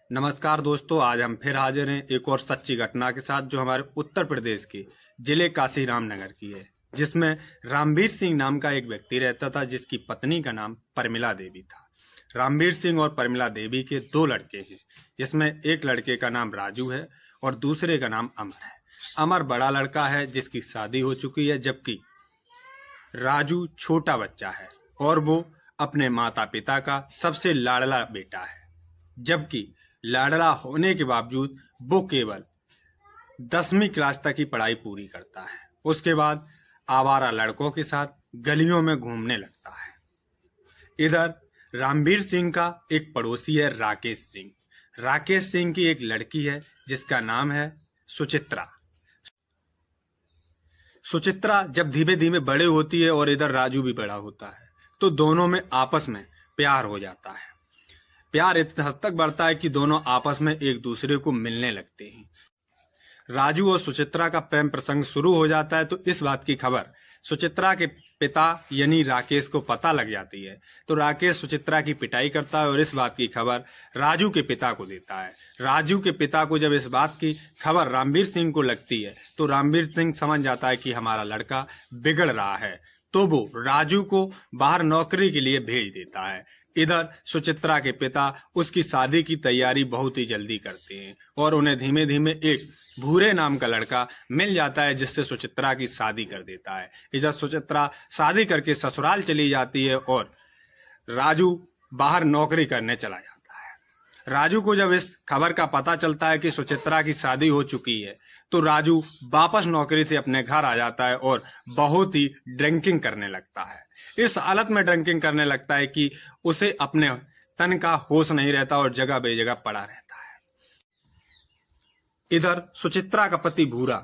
नमस्कार दोस्तों, आज हम फिर हाजिर हैं एक और सच्ची घटना के साथ जो हमारे उत्तर प्रदेश के जिले काशीराम नगर की है, जिसमें रामवीर सिंह नाम का एक व्यक्ति रहता था जिसकी पत्नी का नाम परमिला देवी था। रामवीर सिंह और परमिला देवी के दो लड़के हैं, जिसमें एक लड़के का नाम राजू है और दूसरे का नाम अमर है। अमर बड़ा लड़का है जिसकी शादी हो चुकी है, जबकि राजू छोटा बच्चा है और वो अपने माता पिता का सबसे लाडला बेटा है। जबकि लाडला होने के बावजूद वो केवल 10वीं क्लास तक की पढ़ाई पूरी करता है। उसके बाद आवारा लड़कों के साथ गलियों में घूमने लगता है। इधर रामवीर सिंह का एक पड़ोसी है राकेश सिंह। राकेश सिंह की एक लड़की है जिसका नाम है सुचित्रा। सुचित्रा जब धीमे धीमे बड़े होती है और इधर राजू भी बड़ा होता है, तो दोनों में आपस में प्यार हो जाता है। प्यार इतने हद तक बढ़ता है कि दोनों आपस में एक दूसरे को मिलने लगते हैं। राजू और सुचित्रा का प्रेम प्रसंग शुरू हो जाता है, तो इस बात की खबर सुचित्रा के पिता यानी राकेश को पता लग जाती है। तो राकेश सुचित्रा की पिटाई करता है और इस बात की खबर राजू के पिता को देता है। राजू के पिता को जब इस बात की खबर रामवीर सिंह को लगती है, तो रामवीर सिंह समझ जाता है कि हमारा लड़का बिगड़ रहा है, तो वो राजू को बाहर नौकरी के लिए भेज देता है। इधर सुचित्रा के पिता उसकी शादी की तैयारी बहुत ही जल्दी करते हैं और उन्हें धीमे धीमे एक भूरे नाम का लड़का मिल जाता है, जिससे सुचित्रा की शादी कर देता है। इधर सुचित्रा शादी करके ससुराल चली जाती है और राजू बाहर नौकरी करने चला जाता है। राजू को जब इस खबर का पता चलता है कि सुचित्रा की शादी हो चुकी है, तो राजू वापस नौकरी से अपने घर आ जाता है और बहुत ही ड्रिंकिंग करने लगता है। इस हालत में ड्रिंकिंग करने लगता है कि उसे अपने तन का होश नहीं रहता और जगह बेजगह पड़ा रहता है। इधर सुचित्रा का पति भूरा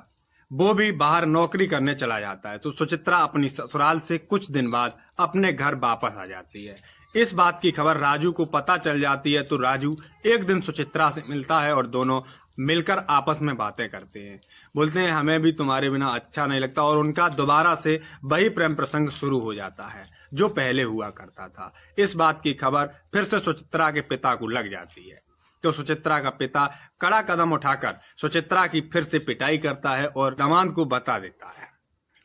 वो भी बाहर नौकरी करने चला जाता है, तो सुचित्रा अपनी ससुराल से कुछ दिन बाद अपने घर वापस आ जाती है। इस बात की खबर राजू को पता चल जाती है, तो राजू एक दिन सुचित्रा से मिलता है और दोनों मिलकर आपस में बातें करते हैं। बोलते हैं हमें भी तुम्हारे बिना अच्छा नहीं लगता, और उनका दोबारा से वही प्रेम प्रसंग शुरू हो जाता है जो पहले हुआ करता था। इस बात की खबर फिर से सुचित्रा के पिता को लग जाती है, तो सुचित्रा का पिता कड़ा कदम उठाकर सुचित्रा की फिर से पिटाई करता है और दामाद को बता देता है।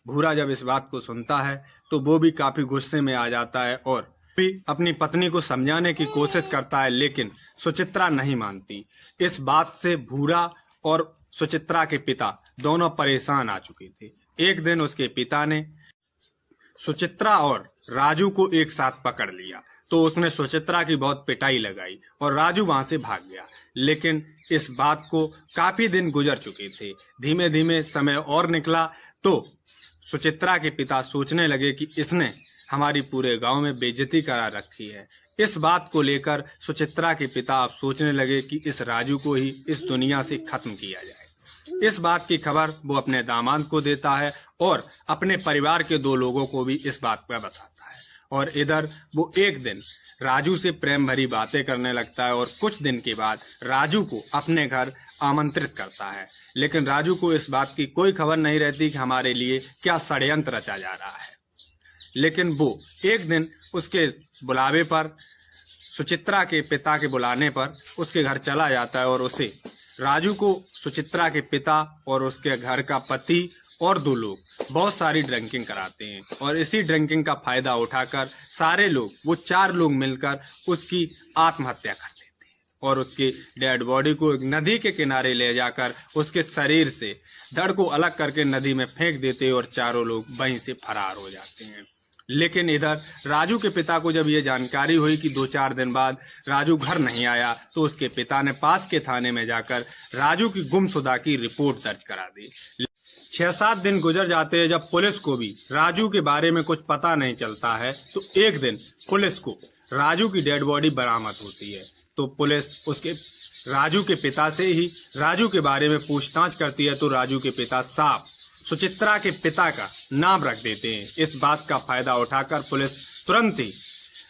भूरा जब इस बात को सुनता है तो वो भी काफी गुस्से में आ जाता है और भी अपनी पत्नी को समझाने की कोशिश करता है, लेकिन सुचित्रा नहीं मानती। इस बात से भूरा और सुचित्रा के पिता दोनों परेशान आ चुके थे। एक दिन उसके पिता ने सुचित्रा और राजू को एक साथ पकड़ लिया, तो उसने सुचित्रा की बहुत पिटाई लगाई और राजू वहां से भाग गया। लेकिन इस बात को काफी दिन गुजर चुके थे। धीमे धीमे समय और निकला, तो सुचित्रा के पिता सोचने लगे कि इसने हमारी पूरे गांव में बेइज्जती करा रखी है। इस बात को लेकर सुचित्रा के पिता अब सोचने लगे कि इस राजू को ही इस दुनिया से खत्म किया जाए। इस बात की खबर वो अपने दामाद को देता है और अपने परिवार के दो लोगों को भी इस बात पर बताता है। और इधर वो एक दिन राजू से प्रेम भरी बातें करने लगता है और कुछ दिन के बाद राजू को अपने घर आमंत्रित करता है। लेकिन राजू को इस बात की कोई खबर नहीं रहती कि हमारे लिए क्या षड्यंत्र रचा जा रहा है। लेकिन वो एक दिन उसके बुलावे पर, सुचित्रा के पिता के बुलाने पर उसके घर चला जाता है और उसे राजू को सुचित्रा के पिता और उसके घर का पति और दो लोग बहुत सारी ड्रिंकिंग कराते हैं। और इसी ड्रिंकिंग का फायदा उठाकर सारे लोग, वो 4 लोग मिलकर उसकी आत्महत्या कर देते हैं और उसकी डेड बॉडी को एक नदी के किनारे ले जाकर उसके शरीर से धड़ को अलग करके नदी में फेंक देते हैं और चारों लोग वहीं से फरार हो जाते हैं। लेकिन इधर राजू के पिता को जब ये जानकारी हुई कि 2-4 दिन बाद राजू घर नहीं आया, तो उसके पिता ने पास के थाने में जाकर राजू की गुमशुदा की रिपोर्ट दर्ज करा दी। 6-7 दिन गुजर जाते हैं। जब पुलिस को भी राजू के बारे में कुछ पता नहीं चलता है, तो एक दिन पुलिस को राजू की डेड बॉडी बरामद होती है। तो पुलिस उसके राजू के पिता से ही राजू के बारे में पूछताछ करती है, तो राजू के पिता साफ सुचित्रा के पिता का नाम रख देते हैं। इस बात का फायदा उठाकर पुलिस तुरंत ही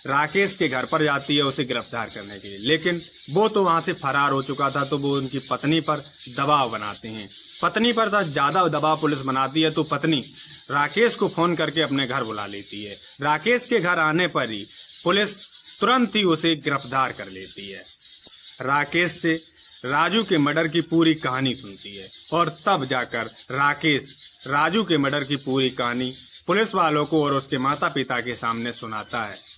राकेश के घर पर जाती है उसे गिरफ्तार करने के लिए। लेकिन वो तो वहां से फरार हो चुका था, तो वो उनकी पत्नी पर दबाव बनाते हैं। पत्नी पर ज्यादा दबाव पुलिस बनाती है, तो पत्नी राकेश को फोन करके अपने घर बुला लेती है। राकेश के घर आने पर ही पुलिस तुरंत ही उसे गिरफ्तार कर लेती है। राकेश से राजू के मर्डर की पूरी कहानी सुनती है और तब जाकर राकेश राजू के मर्डर की पूरी कहानी पुलिस वालों को और उसके माता पिता के सामने सुनाता है।